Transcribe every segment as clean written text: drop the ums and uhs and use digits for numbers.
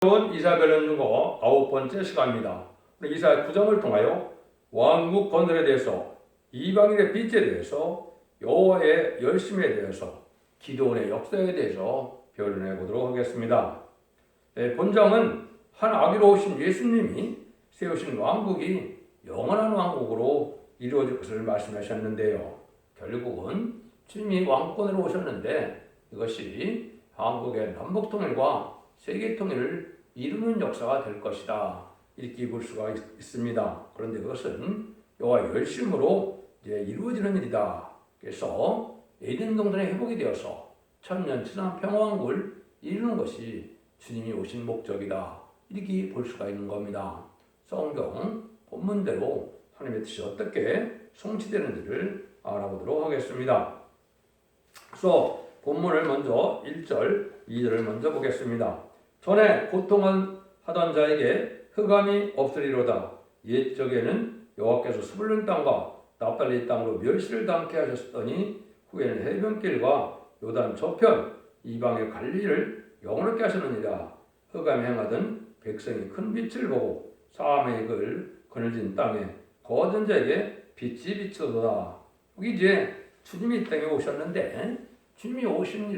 이사벨은 중고 9번째 시간입니다. 이사 9장을 통하여 왕국 건설에 대해서, 이방인의 빚에 대해서, 여호와의 열심에 대해서, 기도원의 역사에 대해서 변론해 보도록 하겠습니다. 본장은 한 아기로 오신 예수님이 세우신 왕국이 영원한 왕국으로 이루어질 것을 말씀하셨는데요. 결국은 주님이 왕권으로 오셨는데 이것이 한국의 남북통일과 세계통일을 이루는 역사가 될 것이다, 이렇게 볼 수가 있습니다. 그런데 그것은 여호와의 열심으로 이제 이루어지는 일이다. 그래서 에덴 동산의 회복이 되어서 천년 천상 평화왕국을 이루는 것이 주님이 오신 목적이다, 이렇게 볼 수가 있는 겁니다. 성경 본문대로 하나님의 뜻이 어떻게 성취되는지를 알아보도록 하겠습니다. 그래서 본문을 먼저 1절, 2절을 먼저 보겠습니다. 전에 고통하던 자에게 흑암이 없으리로다. 옛적에는 여호와께서 스불론 땅과 납달리 땅으로 멸시를 당케 하셨더니 후에는 해변길과 요단 저편 이방의 갈릴리를 영원하게 하셨느니라. 흑암에 행하던 백성이 큰 빛을 보고 사함의 그늘진 땅에 거하던 자에게 빛이 비추도다. 여기 이제 주님이 이 땅에 오셨는데, 주님이 오신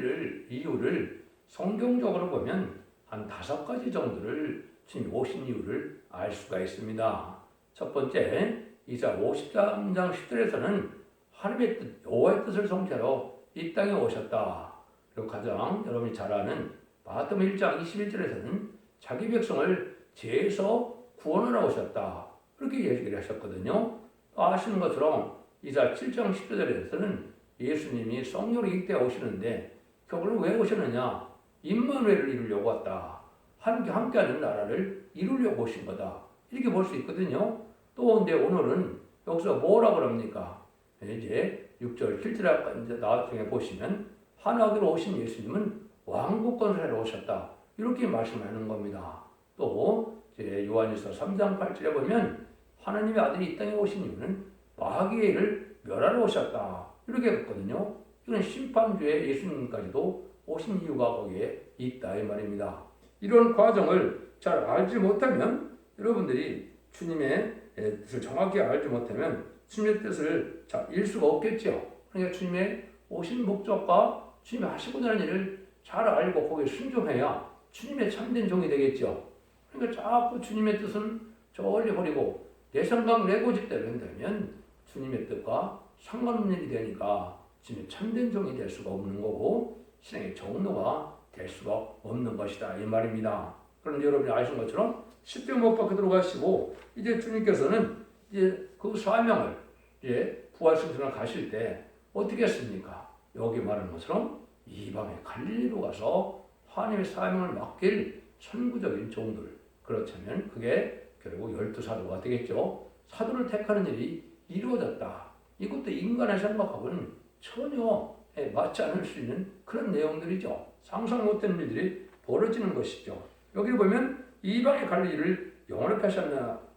이유를 성경적으로 보면 한 5가지 정도를 주님이 오신 이유를 알 수가 있습니다. 첫 번째, 이사 53장 10절에서는 하나님의 뜻, 여호와의 뜻을 성취하러 이 땅에 오셨다. 그리고 가장 여러분이 잘 아는 마태복음 1장 21절에서는 자기 백성을 죄에서 구원하러 오셨다, 그렇게 얘기를 하셨거든요. 아시는 것처럼 이사 7장 10절에서는 예수님이 성령으로 이 때에 오시는데 그걸 왜 오셨느냐? 임마누엘을 이루려고 왔다. 함께하는 나라를 이루려고 오신 거다, 이렇게 볼 수 있거든요. 또 근데 오늘은 여기서 뭐라 그럽니까? 이제 6절 7절 이제 나중에 보시면 하나님으로 오신 예수님은 왕국 건설하러 오셨다, 이렇게 말씀하는 겁니다. 또 이제 요한일서 3장 8절에 보면 하나님의 아들이 이 땅에 오신 이유는 마귀를 멸하러 오셨다, 이렇게 했거든요. 이건 심판주의 예수님까지도 오신 이유가 거기에 있다, 이 말입니다. 이런 과정을 잘 알지 못하면, 여러분들이 주님의 뜻을 정확히 알지 못하면 주님의 뜻을 잘 알 수가 없겠죠. 그러니까 주님의 오신 목적과 주님이 하시고자 하는 일을 잘 알고 거기에 순종해야 주님의 참된 종이 되겠죠. 그러니까 자꾸 주님의 뜻은 저리 버리고 내 생각 내 고집대로 한다면 주님의 뜻과 상관없는 일이 되니까 주님의 참된 종이 될 수가 없는 거고 신앙의 정로가 될 수가 없는 것이다, 이 말입니다. 그런데 여러분이 아시는 것처럼 십자가 못 박혀 들어가시고 이제 주님께서는 이제 그 사명을 이제 부활승천을 가실 때 어떻게 했습니까? 여기 말하는 것처럼 이방의 갈릴리로 가서 하나님의 사명을 맡길 선구적인 종들, 그렇다면 그게 결국 12사도가 되겠죠. 사도를 택하는 일이 이루어졌다. 이것도 인간의 생각하고는 전혀 맞지 않을 수 있는 그런 내용들이죠. 상상 못한 일들이 벌어지는 것이죠. 여기 보면 이방의 갈릴리를 영원하게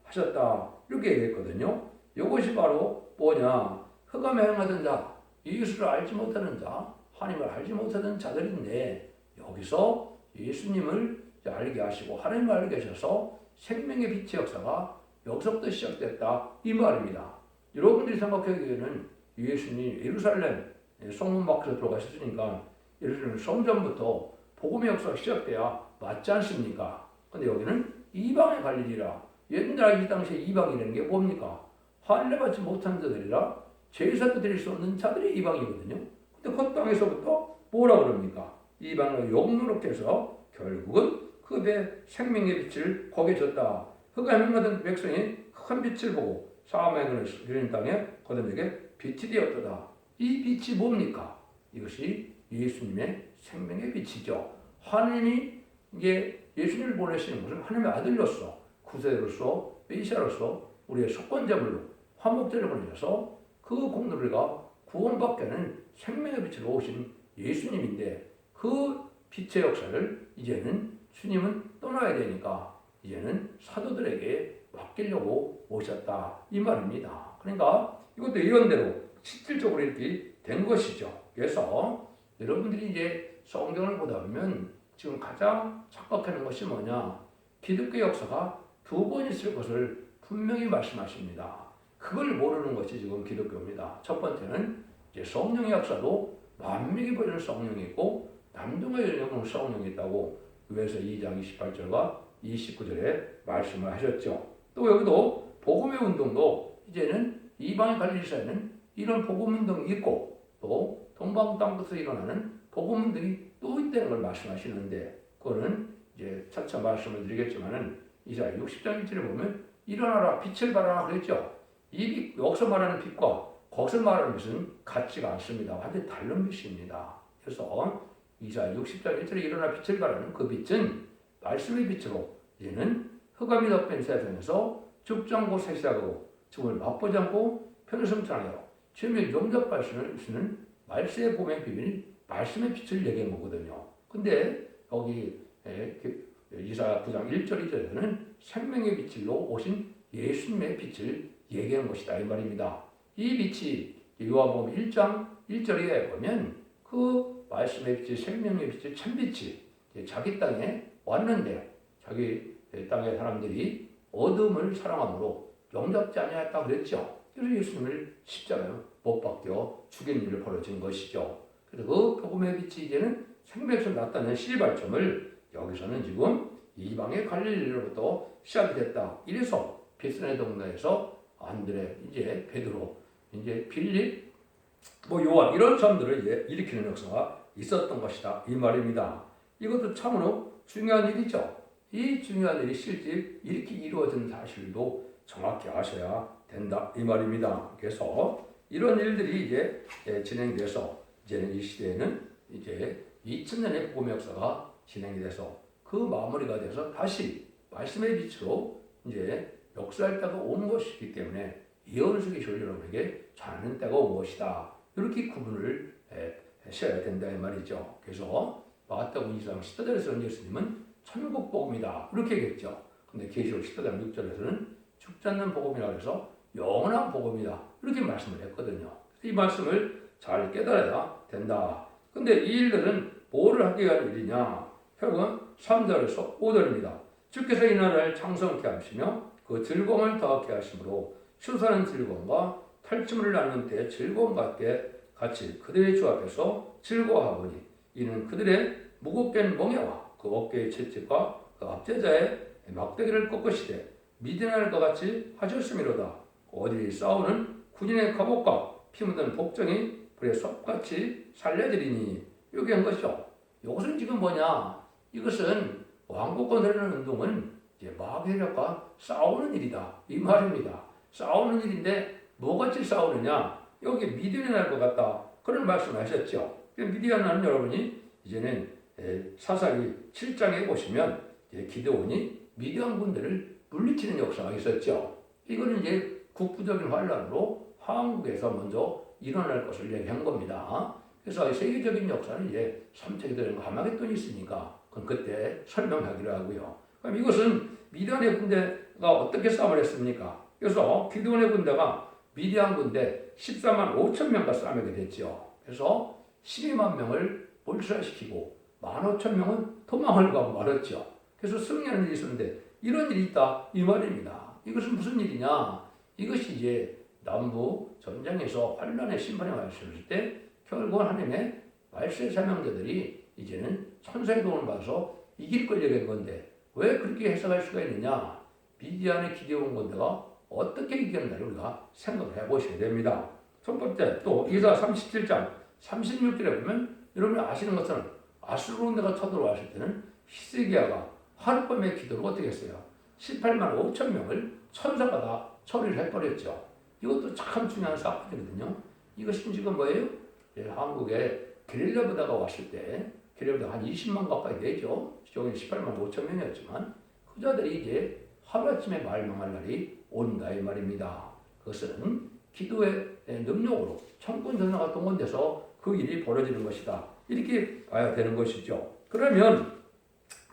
하셨다, 이렇게 얘기했거든요. 이것이 바로 뭐냐? 흑암에 행하던 자, 예수를 알지 못하는 자, 하나님을 알지 못하는 자들인데 여기서 예수님을 알게 하시고 하나님을 알게 하셔서 생명의 빛의 역사가 여기서부터 시작됐다, 이 말입니다. 여러분들이 생각하기에는 예수님이 예루살렘 성문 밖으로 들어가셨으니까 예루살렘 성전부터 복음의 역사가 시작돼야 맞지 않습니까? 근데 여기는 이방의 갈릴리라. 옛날 이 당시에 이방이라는 게 뭡니까? 할례 받지 못한 자들이라 제사도 드릴 수 없는 자들이 이방이거든요. 근데 그 땅에서부터 뭐라 그럽니까? 이방을 욕노롭게 해서 결국은 그 배 생명의 빛을 거기에 줬다. 흑암에 행하던 백성이 큰 빛을 보고 사함의 그늘 누린 땅에 거듭 내게 빛이 되었도다. 이 빛이 뭡니까? 이것이 예수님의 생명의 빛이죠. 하나님이 이게 예수님을 보내시는 것은 하나님의 아들로서, 구세로서, 메시아로서 우리의 속건제물로 화목제를 보내셔서 그 공로가 구원받게 하는 생명의 빛으로 오신 예수님인데, 그 빛의 역사를 이제는 주님은 떠나야 되니까 이제는 사도들에게 맡기려고 오셨다, 이 말입니다. 그러니까 이것도 이런대로 실질적으로 이렇게 된 것이죠. 그래서 여러분들이 이제 성경을 보다 보면 지금 가장 착각하는 것이 뭐냐? 기독교 역사가 두 번 있을 것을 분명히 말씀하십니다. 그걸 모르는 것이 지금 기독교입니다. 첫 번째는 이제 성령의 역사도 만명이 버리는 성령이 있고 남동의 영혼 성령이 있다고 요한서 2장 28절과 29절에 말씀을 하셨죠. 또 여기도 복음의 운동도 이제는 이방의 갈릴리사에는 이런 복음 운동이 있고 또 동방 땅끝에서 일어나는 복음 운동이 또 있다는 걸 말씀하시는데 그거는 이제 차차 말씀을 드리겠지만은 이사야 60장 1절에 보면 일어나라 빛을 발하라 그랬죠. 이 여기서 말하는 빛과 거기서 말하는 빛은 같지가 않습니다. 완전히 다른 빛입니다. 그래서 이사야 60장 1절에 일어나 빛을 발하는 그 빛은 말씀의 빛으로 이제는 흑암이 덮인 세상에서 죽지 않고 세시하고 죽음을 맛보지 않고 편을성천하여 죄의 용접할 수 있는 말세의 봄의 비밀이 말씀의 빛을 얘기한 거거든요. 근데 여기 이사야 9장 1절 2절에는 생명의 빛으로 오신 예수님의 빛을 얘기한 것이다 이 말입니다. 이 빛이 요한복음 1장 1절에 보면 그 말씀의 빛이 생명의 빛이 참빛이 자기 땅에 왔는데 자기 땅의 사람들이 어둠을 사랑함으로 용접지 아니하였다 그랬죠. 그래서 예수님을 십자가에 못 박혀 죽인 일을 벌어진 것이죠. 그래서 그 복음의 빛이 이제는 생명에서 나타낸 시발점을 여기서는 지금 이방의 갈릴리로부터 시작이 됐다. 이래서 베스네 동네에서 안드레, 이제 베드로, 이제 빌립, 요한 이런 사람들을 이제 일으키는 역사가 있었던 것이다. 이 말입니다. 이것도 참으로 중요한 일이죠. 이 중요한 일이 실제 이렇게 이루어진 사실도 정확히 아셔야 된다. 이 말입니다. 그래서 이런 일들이 이제 진행돼서 이제는 이 시대에는 이제 2000년의 복음 역사가 진행이 돼서 그 마무리가 돼서 다시 말씀의 빛으로 이제 역사할 때가 온 것이기 때문에 예언서기 여러분에게 자는 때가 온 것이다. 이렇게 구분을 하셔야 된다 이 말이죠. 그래서 마태복음 2장 14절에서는 예수님은 천국 복음이다 이렇게 얘기했죠. 근데 계시록 14장 6절에서는 죽지 않는 복음이라고 해서 영원한 복음이다 이렇게 말씀을 했거든요. 이 말씀을 잘 깨달아야 된다. 근데 이 일들은 뭐를 하기 위한 일이냐? 결국은 3절에서 5절입니다. 주께서 이 나라를 창성케 하시며 그 즐거움을 더하게 하심으로 추수하는 즐거움과 탈취물을 나누는 때 즐거움 같이 그들의 주 앞에서 즐거워하오니 이는 그들의 무겁게 멍에와 그 어깨의 채찍과 그 압제자의 막대기를 꺾으시되 미디안과 같이 하셨음이로다. 어디 싸우는 군인의 갑옷과 피 묻은 복정이 불에 섭같이 살려드리니 여기 한 것이죠. 이것은 지금 뭐냐? 이것은 왕국 건설하는 운동은 이제 마귀력과 싸우는 일이다. 이 말입니다. 싸우는 일인데 뭐같이 싸우느냐? 여기 미디안이 날 것 같다. 그런 말씀을 하셨죠. 미디안은 여러분이 이제는 사사기 7장에 보시면 기드온이 미디안 군대를 물리치는 역사가 있었죠. 이거는 이제 국부적인 환란으로 한국에서 먼저 일어날 것을 얘기한 겁니다. 그래서 세계적인 역사는 이제 3세기들은 가마겟돈이 있으니까 그건 그때 설명하기로 하고요. 그럼 이것은 미디안의 군대가 어떻게 싸움을 했습니까? 그래서 기드온의 군대가 미디안 군대 14만 5천 명과 싸우게 됐죠. 그래서 12만 명을 몰살시키고 15,000명은 도망을 가고 말았죠. 그래서 승리하는 일이 있었는데 이런 일이 있다 이 말입니다. 이것은 무슨 일이냐? 이것이 이제 남부 전쟁에서 환란의 심판에 왔을 때 결국은 하나님의 말세 사명자들이 이제는 천사의 도움을 받아서 이길 걸 얘기한 건데 왜 그렇게 해석할 수가 있느냐? 미디안의 기드온 군대가 어떻게 이겼는지를 우리가 생각을 해보셔야 됩니다. 첫 번째 또 이사 37장 36절에 보면 여러분이 아시는 것처럼 아수르 군대가 쳐들어왔을 때는 히스기야가 하룻밤의 기도로 어떻게 했어요? 18만 5천 명을 천사가 다 처리를 해버렸죠. 이것도 참 중요한 사건이거든요. 이것은 지금 뭐예요? 한국에 게릴라 부대가 왔을 때 게릴라 부대가 한 20만 가까이 되죠. 여기 18만 5천 명이었지만 그자들이 이제 하루아침에 말망할 날이 온다 이 말입니다. 그것은 기도의 능력으로 천군 전사가 동원돼서 그 일이 벌어지는 것이다. 이렇게 봐야 되는 것이죠. 그러면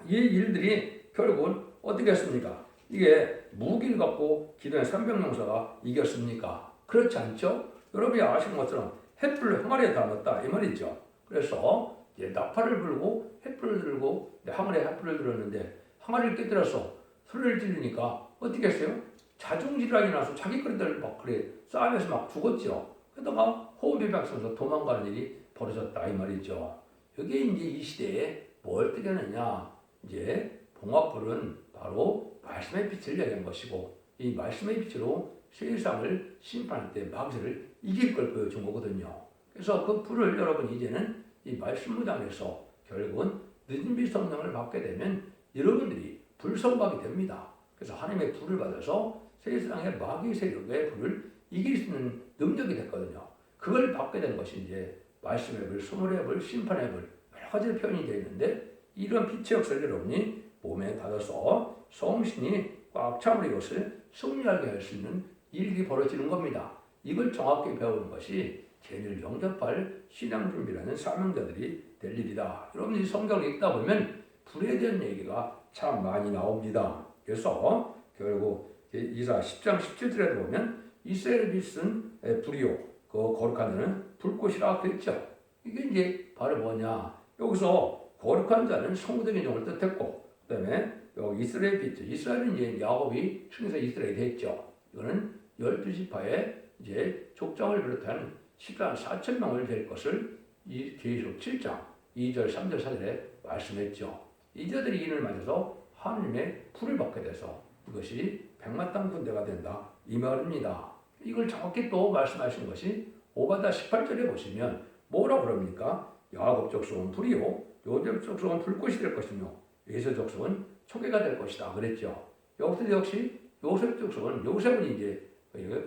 이 일들이 결국은 어떻게 했습니까? 이게 무기를 갖고 기도의 300용사가 이겼습니까? 그렇지 않죠? 여러분이 아시는 것처럼 햇불을 항아리에 담았다 이 말이죠. 그래서 이제 나팔을 불고 횃불을 들고 항아리에 횃불을 들었는데 항아리를 깨뜨려서 소리를 지르니까 어떻게 했어요? 자중질환이 나서 자기 거리들 막 그래 싸움에서 막 죽었죠. 그러다가 호흡비박성에서 도망가는 일이 벌어졌다 이 말이죠. 여기에 이제 이 시대에 뭘 뜨겠느냐? 이제 봉화불은 바로 말씀의 빛을 얘기한 것이고 이 말씀의 빛으로 세상을 심판할 때 마귀를 이길 걸 보여준 거거든요. 그래서 그 불을 여러분 이제는 이 말씀 무장에서 결국은 늦은 빛 성령을 받게 되면 여러분들이 불성박이 됩니다. 그래서 하나님의 불을 받아서 세상의 마귀 세력의 불을 이길 수 있는 능력이 됐거든요. 그걸 받게 된 것이 이제 말씀의 불, 소물의 불, 심판의 불 여러 가지 표현이 되어 있는데 이런 빛의 역사를 여러분이 몸에 받아서 성신이 꽉 참으로 이것을 승리하게 할 수 있는 일이 벌어지는 겁니다. 이걸 정확히 배우는 것이 제일 영접할 신앙 준비라는 사명자들이 될 일이다. 여러분이 성경을 읽다 보면 불에 대한 얘기가 참 많이 나옵니다. 그래서 결국 이사 10장 17절에도 보면 이스라엘의 빛은 불이요 그 거룩한 자는 불꽃이라 그랬죠. 이게 이제 바로 뭐냐? 여기서 거룩한 자는 성도적인 종을 뜻했고 그다음에 여기 이스라엘 빛, 이스라엘은 이제 야곱이 승해서 이스라엘이 됐죠. 이거는 12지파의 이제 족장을 비롯한 10만 4천 명을 될 것을 이 계시록 7장 2절, 3절, 4절에 말씀했죠. 이자들이 인을 맞아서 하나님의 불을 받게 돼서 이것이 백만 땅 군대가 된다 이 말입니다. 이걸 정확히 또 말씀하신 것이 오바다 18절에 보시면 뭐라고 그럽니까? 야곱 족속은 불이요 요셉 족속은 불꽃이 될 것이며 에서 족속은 초계가 될 것이다 그랬죠. 여기서 역시 요셉 족속은 요셉은 이제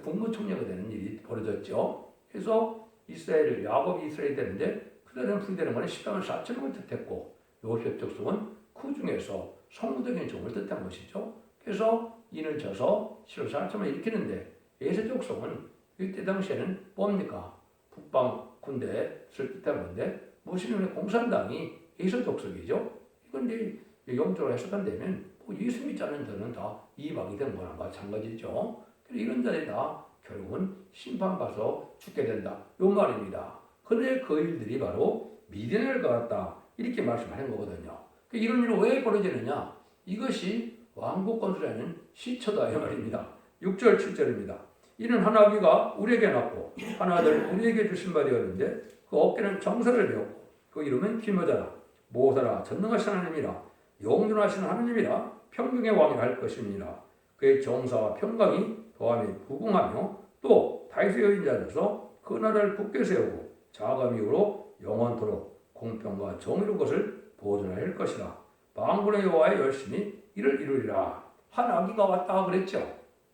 국무총리가 되는 일이 벌어졌죠. 그래서 이스라엘 야곱이 이스라엘이 되는데 그들은 불이 되는 것은 10만 4천 명을 뜻했고 요셉 족속은 그 중에서 성무적인 종을 뜻한 것이죠. 그래서 인을 쳐서 10만 4천을 일으키는데 에서 족속은 이때 당시에는 뭡니까? 북방 군대를 뜻한 건데 무슬림의 공산당이 에서 족속이죠. 이건 이제 영적으로 해석한다면 예수 믿지 않는 자는 다 이방이 된 거나 마찬가지죠. 이런 자들이 다 결국은 심판받아서 죽게 된다. 요 말입니다. 그런데 그 일들이 바로 미디안을 가았다. 이렇게 말씀하는 거거든요. 이런 일은 왜 벌어지느냐? 이것이 왕국 건설하는 시초다. 이 말입니다. 6절, 7절입니다. 이는 한 아기가 우리에게 낳고 한 아들 우리에게 주신 바 되었는데 그 어깨는 정사를 배웠고 그 이름은 기묘자라 모사라 전능하신 하나님이라 영존하신 하나님이라 평강의 왕이 할 것입니다. 그의 정사와 평강이 더함이 부궁하며 또 다윗의 여인자로서 그 나라를 굳게 세우고 자감 이후로 영원토록 공평과 정의로운 것을 보존할 것이라. 만군의 여호와의 열심히 이를 이루리라. 한 아기가 왔다 그랬죠.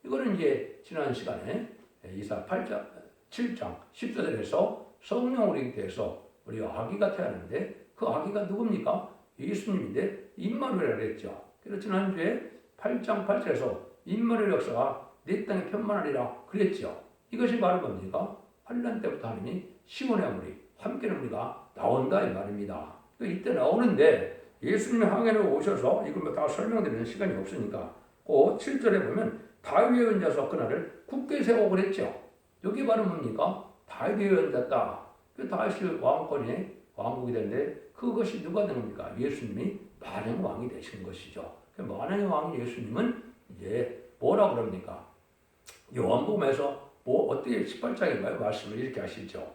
이거는 이제 지난 시간에 이사 8장, 7장 14절에서 성령으로 잉태해서 우리 아기가 태어났는데 그 아기가 누굽니까? 예수님인데 임마누엘이라고 그랬죠. 그래서 지난주에 8장 8절에서 임마누엘 역사가 내 땅에 편만하리라 그랬죠. 이것이 바로 뭡니까? 환난 때부터 하느니 시온의 아무리 함께는 우리가 나온다 이 말입니다. 이때 나오는데 예수님이 항해로 오셔서 이걸 다 설명드리는 시간이 없으니까 그 7절에 보면 다윗의 연자서 그날을 굳게 세우고 그랬죠. 여기 바로 뭡니까? 다윗의 연자다. 그 다윗이 왕권의 왕국이 되는데 그것이 누가 되는 겁니까? 예수님이 만왕의 왕이 되신 것이죠. 만왕의 왕인 예수님은 이제 뭐라 그럽니까? 요한복음에서 어떻게 18장인가요? 말씀을 이렇게 하시죠.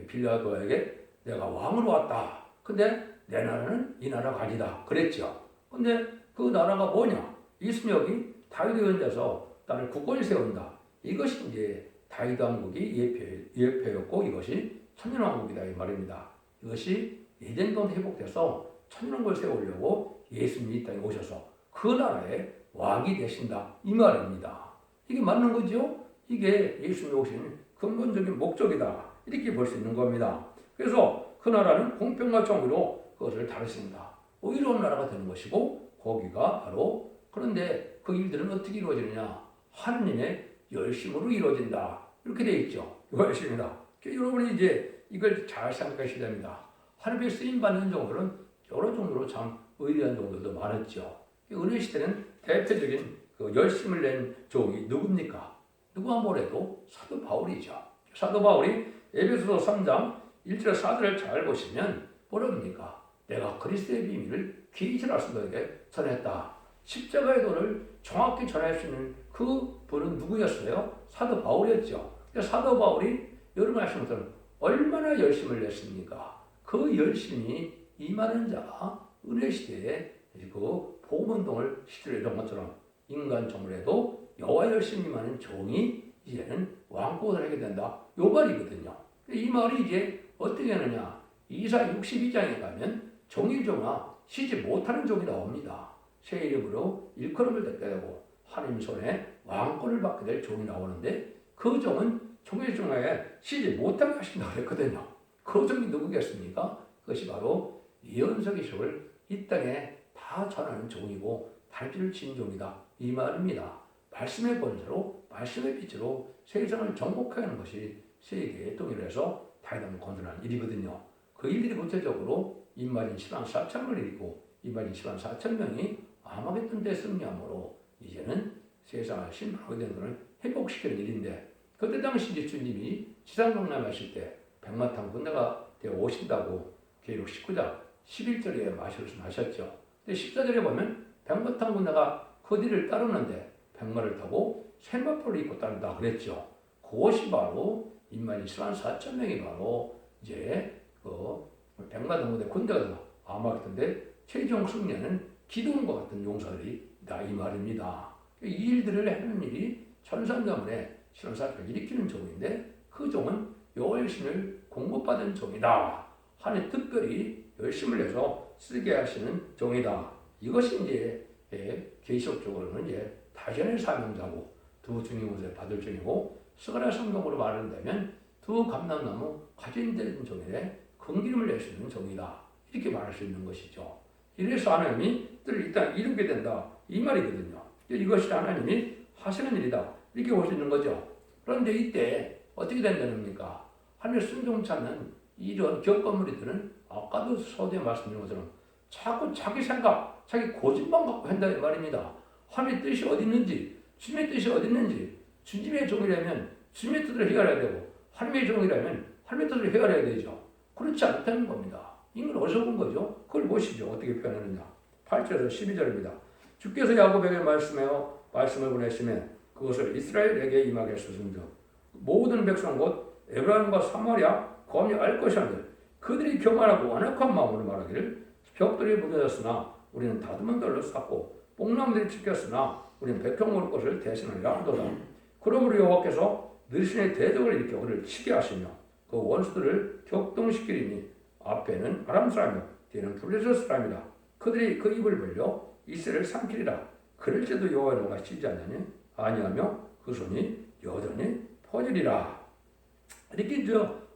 빌라도에게 내가 왕으로 왔다. 근데 내 나라는 이 나라가 아니다. 그랬죠. 근데 그 나라가 뭐냐? 이스명이 다윗의 연자서 나를 굳건히 세운다. 이것이 이제 다윗 왕국이 예표였고 이것이 천년왕국이다 이 말입니다. 이것이 예전부터 회복돼서 천년왕국을 세우려고 예수님이 이 땅에 오셔서 그 나라의 왕이 되신다 이 말입니다. 이게 맞는 거죠? 이게 예수님이 오신 근본적인 목적이다 이렇게 볼 수 있는 겁니다. 그래서 그 나라는 공평과 정의로 그것을 다루신다. 의로운 나라가 되는 것이고 거기가 바로 그런데 그 일들은 어떻게 이루어지느냐? 하느님의 열심으로 이루어진다. 이렇게 되어 있죠. 열심이다. 여러분이 이제 이걸 잘 생각하셔야 됩니다. 하나님의 쓰임받는 종들은 여러 종류로 참 의리한 종들도 많았죠. 은혜 시대는 대표적인 그 열심을 낸 종이 누굽니까? 누가 뭐래도 사도 바울이죠. 사도 바울이 에베소서 3장 1절 4절을 잘 보시면 뭐랍니까? 내가 그리스도의 비밀을 계시할 수도에게 전했다. 십자가의 도를 정확히 전할 수 있는 그 분은 누구였어요? 사도 바울이었죠. 사도 바울이 여러분 아시는 것처럼 얼마나 열심을 냈습니까? 그 열심이 임하는 자, 은혜 시대에 그 복음운동을 시들했던 것처럼 인간 정물에도 여호와 열심히 임하는 종이 이제는 왕권을 하게 된다. 요 말이거든요. 이 말이 이제 어떻게 하느냐? 이사 62장에 가면 종일종아 쉬지 못하는 종이 나옵니다. 새 이름으로 일컬음을 듣게 되고 하나님 손에 왕권을 받게 될 종이 나오는데 그 종은 종일종아에 쉬지 못하게 하신다고 했거든요. 그 종이 누구겠습니까? 그것이 바로 예언서의 식을 이 땅에 다 전하는 종이고 발길을 친 종이다. 이 말입니다. 말씀의 권세로 말씀의 빛으로 세상을 정복하게 하는 것이 세계의 통일에서 다이담을 건설하는 일이거든요. 그 일들이 구체적으로 인마진 10만 4천을 일이고 인마진 10만 4천 명이 아마겟돈 때 승리함으로 이제는 세상을 신방하게 된 것을 회복시키는 일인데 그때 당시 이제 주님이 지상강남하실 때 백마탄 군대가 되어 오신다고 계록 19장 11절에 말씀하셨죠. 근데 14절에 보면 백마탄 군대가 그 뒤를 따르는데 백마를 타고 쇠마포를 입고 따른다 그랬죠. 그것이 바로 인마진 10만 4천 명이 바로 이제 그 백마탄 군대 군대가 아마겟돈데 최종 승리는 기도원과 같은 용사들이다 이 말입니다. 이 일들을 하는 일이 천상가문에 신앙사를 일으키는 종인데 그 종은 여호와의 신을 공급받은 종이다. 하나님 특별히 열심을 내서 쓰게 하시는 종이다. 이것이 이제 계시록적으로는 이제 다전의 사명자고 두 중임옷을 받을 종이고 스가랴 성경으로 말한다면 두 감람나무 가진되는 종인데 긍기름을 낼 수 있는 종이다. 이렇게 말할 수 있는 것이죠. 이래서 하나님이 뜰을 일단 이루게 된다. 이 말이거든요. 이것이 하나님이 하시는 일이다. 이렇게 볼 수 있는 거죠. 그런데 이때 어떻게 된다는 겁니까? 하늘 순종 찾는 이런 격건무리들은 아까도 서두에 말씀드린 것처럼 자꾸 자기 생각, 자기 고집만 갖고 한다 이 말입니다. 하나님의 뜻이 어디 있는지, 주님의 뜻이 어디 있는지, 주님의 종이라면 주님의 뜻을 헤아려야 되고 하나님의 종이라면 하나님의 뜻을 헤아려야 되죠. 그렇지 않다는 겁니다. 이건 어디서 본 거죠? 그걸 보시죠. 어떻게 표현하느냐. 8절에서 12절입니다. 주께서 야곱에게 말씀을 보내시면 그것을 이스라엘에게 임하게 하셨습니다. 모든 백성 곧 에브라임과 사마리아 검이 알 것이라는데 그들이 교만하고 완악한 마음으로 말하기를 벽돌이 무너졌으나 우리는 다듬은 돌로 쌓고 뽕나무들이 찍혔으나 우리는 백평 먹을 것을 대신하리라 하도다. 그러므로 여호와께서 너희의 대적을 일으켜 그를 치게 하시며 그 원수들을 격동시키리니 앞에는 아람 사람이요 뒤에는 블레셋 사람이다. 그들이 그 입을 벌려 이스라엘을 삼키리라. 그럴지도 여호와의 노가 쉬지 않느니 아니하며 그 손이 여전히 퍼지리라. 이렇게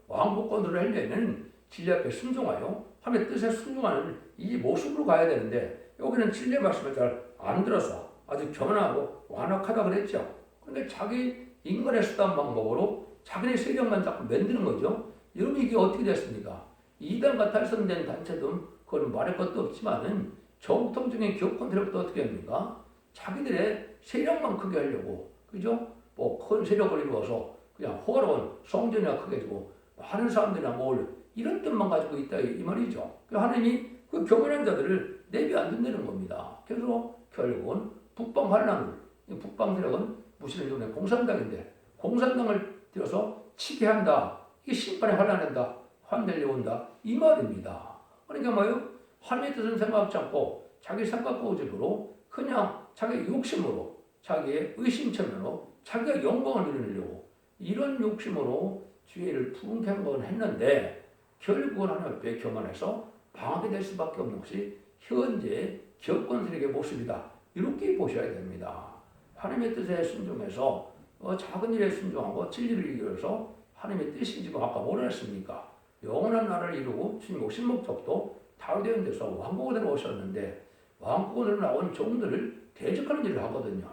왕복권을 하려면 진리 앞에 순종하여 하나님의 뜻에 순종하는 이 모습으로 가야 되는데 여기는 진리의 말씀을 잘 안 들어서 아주 교만하고 완악하다 그랬죠. 그런데 자기 인간의 수단 방법으로 자기네 세력만 자꾸 만드는 거죠. 여러분 이게 어떻게 됐습니까? 이단과 탈선된 단체도 그건 말할 것도 없지만은 정통적인 기업 컨트롤부터 어떻게 합니까? 자기들의 세력만 크게 하려고 그죠? 뭐 큰 세력을 이루어서 그냥 호화로운 성전이나 크게 주고 많은 사람들이랑 모을 이런 뜻만 가지고 있다 이 말이죠. 하나님이 그 교만한 자들을 내비 안 둔다는 겁니다. 그래서 결국은 북방 환란을 북방 세력은 무신을 이루는 공산당인데 공산당을 들여서 치게 한다. 이게 심판에 환란한다. 환멸이 온다. 이 말입니다. 그러니까 뭐요? 하나님의 뜻은 생각하지 않고 자기 생각 고집으로 그냥 자기 욕심으로 자기의 의심천면으로 자기가 영광을 누리려고 이런 욕심으로 주의를 부응한 했는데 결국은 하나님 앞에 교만해서 방하게 될 수밖에 없는 것이 현재 기업권 세력의 모습이다. 이렇게 보셔야 됩니다. 하나님의 뜻에 순종해서 작은 일에 순종하고 진리를 이루어서 하나님의 뜻이 지금 아까 뭐라 했습니까? 영원한 나라를 이루고 주님 오신 목적도 다르되는 데서 왕국으로 오셨는데 왕국으로 나온 종들을 대적하는 일을 하거든요.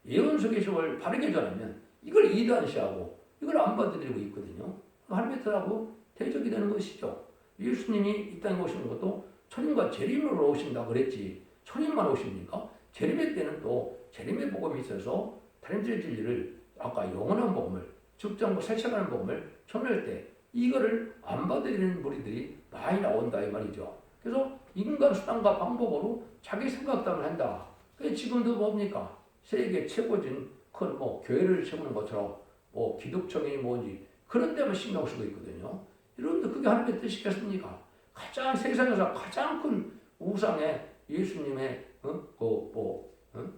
예언서 계시록을 바르게 전하면 이걸 이단시하고 이걸 안 받아들이고 있거든요. 하나님의 뜻하고 대적이 되는 것이죠. 예수님이 이 땅에 오시는 것도 천인과 재림으로 오신다 그랬지 천인만 오십니까? 재림의 때는 또 재림의 복음이 있어서 다림질의 진리를 아까 영원한 복음을 죽지 않고 살아가는 복음을 전할 때 이거를 안 받아들이는 무리들이 많이 나온다 이 말이죠. 그래서 인간 수단과 방법으로 자기 생각담을 한다. 그래서 지금도 뭡니까? 세계 최고진 큰 교회를 세우는 것처럼 기독적인 뭔지 그런 데만 신경 쓰고 있거든요. 여러분들 그게 하나님의 뜻이겠습니까? 가장 세상에서 가장 큰 우상의 예수님의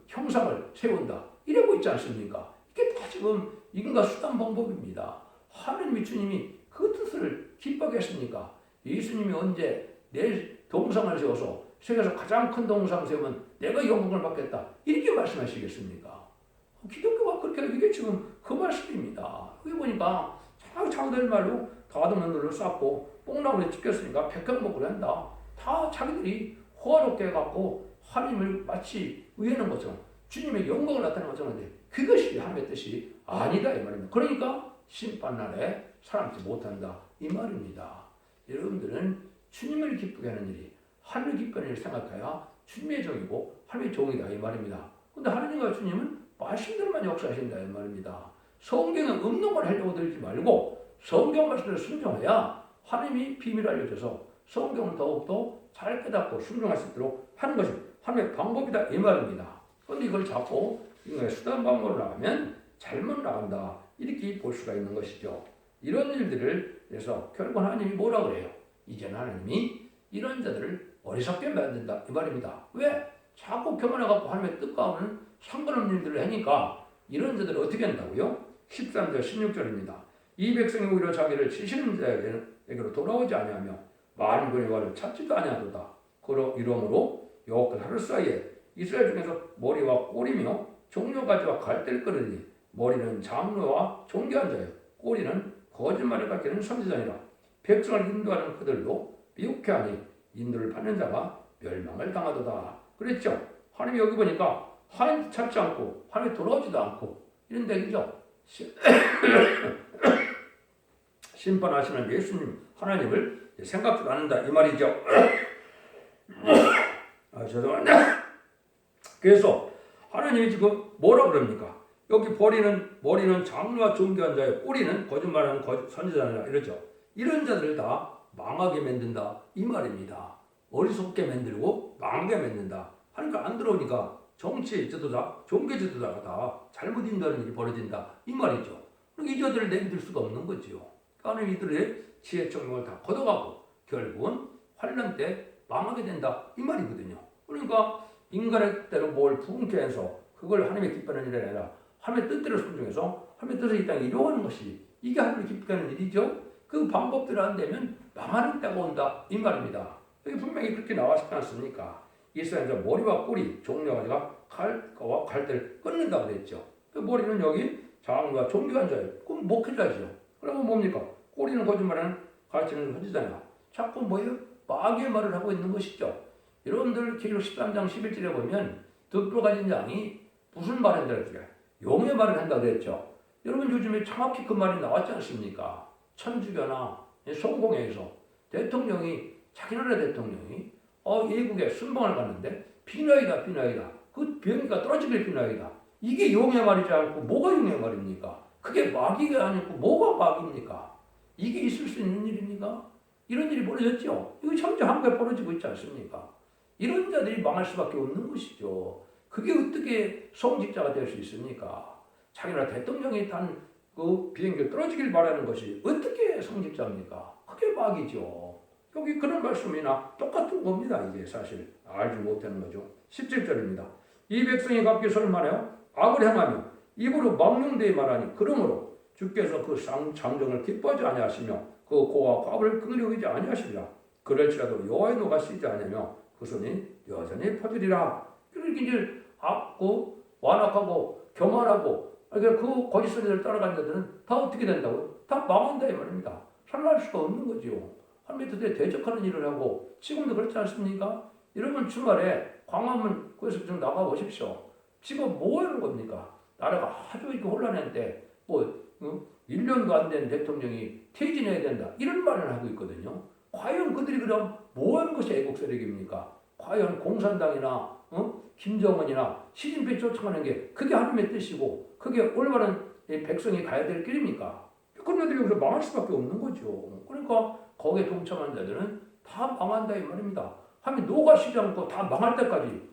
형상을 세운다. 이러고 있지 않습니까? 이게 다 지금 인간 수단 방법입니다. 하나님이 주님이 그 뜻을 기뻐하겠습니까? 예수님이 언제 내 동상을 세워서 세계에서 가장 큰 동상을 세우면 내가 영광을 받겠다. 이렇게 말씀하시겠습니까? 기독교가 그렇게 이게 지금 그 말씀입니다. 여기 보니까 자기들 말로 다듬는 돌을 쌓고 뽕나무에 찍혔으니까 백향목을 한다. 다 자기들이 호화롭게 해갖고 하나님을 마치 의하는 것처럼 주님의 영광을 나타내는 것처럼 하는데 그것이 하나님의 뜻이 아니다 이 말입니다. 그러니까 심판날에 살아남지 못한다 이 말입니다. 여러분들은 주님을 기쁘게 하는 일이 하나님을 기쁘게 하는 일을 생각해야 주님의 종이고 하나님의 종이다 이 말입니다. 그런데 하나님과 주님은 말씀대로만 역사하신다 이 말입니다. 성경은 없는 걸 하려고 들지 말고 성경 말씀을 순종해야 하나님이 비밀을 알려줘서 성경을 더욱더 잘 깨닫고 순종할 수 있도록 하는 것이 하나님의 방법이다 이 말입니다. 그런데 이걸 자꾸 인간의 수단 방법으로 나가면 잘못 나간다 이렇게 볼 수가 있는 것이죠. 이런 일들을 해서 결국 하나님이 뭐라 그래요? 이제는 하나님이 이런 자들을 어리석게 만든다 이 말입니다. 왜? 자꾸 교만해갖고 하나님의 뜻과는 상관없는 일들을 하니까 이런 자들을 어떻게 한다고요? 13절 16절입니다. 이 백성이 오히려 자기를 치시는 자에게로 돌아오지 아니하며 많은 권의 와를 찾지도 아니하도다. 이러므로 여호와께서 하루 사이에 이스라엘 중에서 머리와 꼬리며 종려가지와 갈대를 끊으니 머리는 장로와 존귀한 자요 꼬리는 거짓말을 가르치는 선지자니라. 백성을 인도하는 그들도 미혹해하니 인도를 받는 자가 멸망을 당하도다. 그랬죠. 하나님이 여기 보니까 하나님 찾지 않고 하나님 돌아오지도 않고 이런 얘기죠. 심판하시는 예수님 하나님을 생각도 안 한다 이 말이죠. 죄송합니다. 그래서 하나님이 지금 뭐라 그럽니까? 여기 머리는 장로와 존귀한 자의 꼬리는 거짓말하는 선지자니라 이러죠. 이런 자들을 다 망하게 만든다 이 말입니다. 어리석게 만들고 망하게 만든다. 하니까 안 들어오니까 정치 지도자, 종교 지도자가 다 잘못 인도하는 일이 벌어진다 이 말이죠. 이 자들을 내비둘 수가 없는 거죠. 하나님 이들의 지혜 총명을 다 걷어가고 결국은 환란 때 망하게 된다 이 말이거든요. 그러니까 인간의 때로 뭘 부흥케 해서 그걸 하나님의 기뻐하는 일이 아니라 하나님의 뜻대로 순종해서 하나님의 뜻을 이 땅에 이루어가는 것이 이게 하나님의 기쁘게 하는 일이죠. 그 방법대로 안 되면 망하는 때가 온다 이 말입니다. 여기 분명히 그렇게 나왔지 않습니까? 이스라엘에서 머리와 꼬리 종려가지고 칼과 갈대를 끊는다고 그랬죠. 그 머리는 여기 장로와 존귀한 자예요. 그럼 목회자죠. 그러면 뭡니까? 꼬리는 거짓말하는 가르치는 선지자냐. 자꾸 뭐예요? 마귀의 말을 하고 있는 것이죠. 여러분들 기록 13장 11절에 보면 득도 가진 양이 무슨 말을 한다고 했어요? 용의 말을 한다고 그랬죠. 여러분 요즘에 정확히 그 말이 나왔지 않습니까? 천주교나 성공회에서 대통령이 자기 나라 대통령이 예국에 순방을 갔는데 비나이다 그 비행기가 떨어지길 비나이다. 이게 용의 말이지 않고 뭐가 용의 말입니까? 그게 마귀가 아니고 뭐가 마귀입니까? 이게 있을 수 있는 일입니까? 이런 일이 벌어졌죠. 이거 현재 한국에 벌어지고 있지 않습니까? 이런 자들이 망할 수밖에 없는 것이죠. 그게 어떻게 성직자가 될 수 있습니까? 자기 나라 대통령이 탄 그 비행기 떨어지길 바라는 것이 어떻게 성직자입니까? 그게 마귀죠. 여기 그런 말씀이나 똑같은 겁니다. 이게 사실 알지 못하는 거죠. 17절입니다. 이 백성이 갚기 설만하여 악을 행하며 입으로 망령되이 말하니 그러므로 주께서 그 장정을 기뻐하지 아니하시며 그 고와 값을 긍휼히 여기지 아니하시리라. 그럴지라도 여호와의 노가 쉬지 아니하며 그 손이 여전히 퍼지리라. 이렇게 이제 악고 완악하고 교만하고 그 거짓 소리를 따라가는 자들은 다 어떻게 된다고요? 다 망한다 이 말입니다. 살아날 수가 없는 거죠. 하나님의 뜻에 대적하는 일을 하고 지금도 그렇지 않습니까? 여러분 주말에 광화문 거기서 좀 나가 보십시오. 지금 뭐 하는 겁니까? 나라가 아주 이렇게 혼란했는데 1년도 안 된 대통령이 퇴진해야 된다 이런 말을 하고 있거든요. 과연 그들이 그럼 뭐 하는 것이 애국 세력입니까? 과연 공산당이나 김정은이나 시진핑 쫓아가는 게 그게 하나님의 뜻이고 그게 올바른 백성이 가야 될 길입니까? 그런 애들이 여기서 망할 수밖에 없는 거죠. 그러니까 거기에 동참한 자들은 다 망한다 이 말입니다. 하면 녹아시지 않고 다 망할 때까지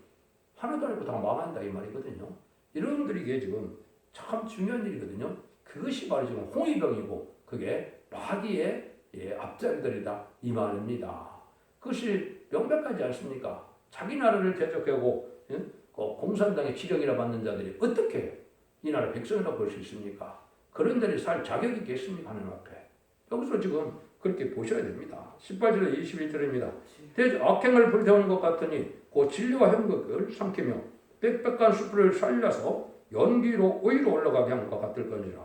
하나도 아니고 다 망한다 이 말이거든요. 여러분들에게 지금 참 중요한 일이거든요. 그것이 바로 지금 홍위병이고 그게 마귀의 앞잡이들이다 이 말입니다. 그것이 명백하지 않습니까? 자기 나라를 대적하고 공산당의 지령이라 받는 자들이 어떻게 이 나라 백성이라고 볼 수 있습니까? 그런 자들이 살 자격이 있겠습니까? 하는 앞에. 여기서 지금 그렇게 보셔야 됩니다. 18절에 21절입니다. 대저 악행을 불태우는 것 같으니 그 진리와 형극을 삼키며 빽빽한 숯불을 살려서 연기로 의로 올라가게 한 것 같을 것이라.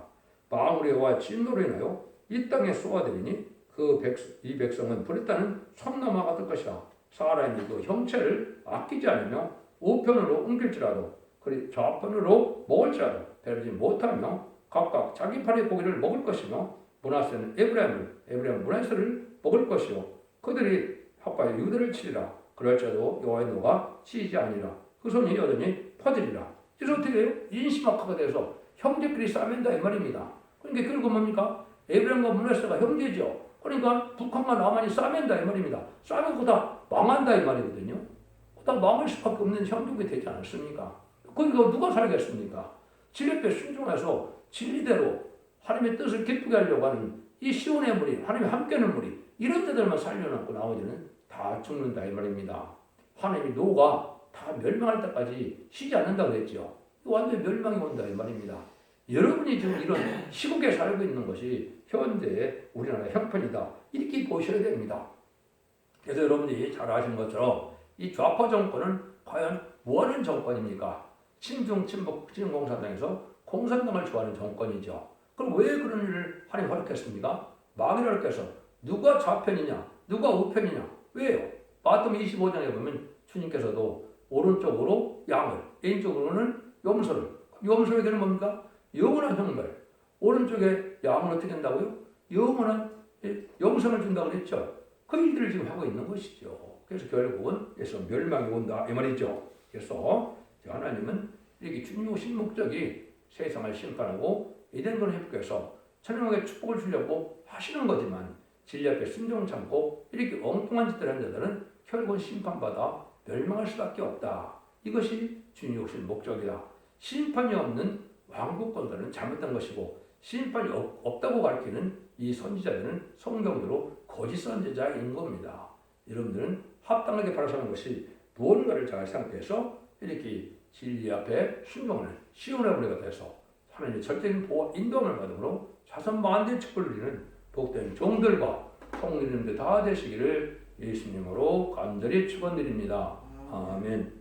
방울의 여호와의 진노로 인하여 이 땅에 쏘아들이니 이 백성은 불에 타는 섬나무가 될 것이라. 살아있는 그 형체를 아끼지 않으며 우편으로 옮길지라도 그리 좌편으로 먹을지라도 배르지 못하며 각각 자기 팔의 고기를 먹을 것이며 므낫세는 에브라임 므낫세를 먹을 것이요 그들이 홧바에 유대를 치리라. 그럴지라도 여호와의 노가 치이지 아니라 그 손이 여전히 퍼지리라. 그래서 어떻게 해요? 인심악화가 돼서 형제끼리 싸맨다 이 말입니다. 그러니까 결국 뭡니까? 에브라임과 므낫세가 형제죠. 그러니까 북한과 남한이 싸맨다 이 말입니다. 싸매고 다 망한다 이 말이거든요. 다 망할 수밖에 없는 형국이 되지 않습니까? 그러니까 누가 살겠습니까? 진리에 순종해서 진리대로 하나님의 뜻을 기쁘게 하려고 하는 이 시온의 무리, 하나님의 함께하는 무리 이런 데들만 살려놓고 나머지는 다 죽는다 이 말입니다. 하나님의 노가 다 멸망할 때까지 쉬지 않는다고 했죠. 완전히 멸망이 온다 이 말입니다. 여러분이 지금 이런 시국에 살고 있는 것이 현재 우리나라의 형편이다. 이렇게 보셔야 됩니다. 그래서 여러분들이 잘 아시는 것처럼 이 좌파 정권은 과연 뭐하는 정권입니까? 친중, 친북, 친공산당에서 공산당을 좋아하는 정권이죠. 그럼 왜 그런 일을 하나님 허락했습니까? 마귀를 허락해서 누가 좌편이냐, 누가 우편이냐. 왜요? 마태복음 25장에 보면 주님께서도 오른쪽으로 양을, 왼쪽으로는 염소를. 염소에게는 뭡니까? 영원한 형벌. 오른쪽에 양은 어떻게 된다고요? 영원한 영생을 준다고 그랬죠. 그 일들을 지금 하고 있는 것이죠. 그래서 결국은 그래서 멸망이 온다 이 말이죠. 그래서 하나님은 이렇게 주님 오신 목적이 세상을 심판하고 이den걸 회복해서 천명의 축복을 주려고 하시는 거지만 진리 앞에 순종 참고 이렇게 엉뚱한 짓을 하는 자들은 결국은 심판받아 멸망할 수밖에 없다. 이것이 주님 오신 목적이다. 심판이 없는 왕국 권세는 잘못된 것이고 심판이 없다고 가르치는 이 선지자들은 성경대로 거짓 선지자인 겁니다. 여러분들은 합당하게 바라사는 것이 무언가를 잘 생각해서 이렇게 진리 앞에 순종하는 시온의 무리가 돼서 하나님의 절대적인 보호 인도함을 받음으로 자선 만대 축복을 누리는 복된 종들과 성도님들 다 되시기를 예수님으로 간절히 축원드립니다. 아멘.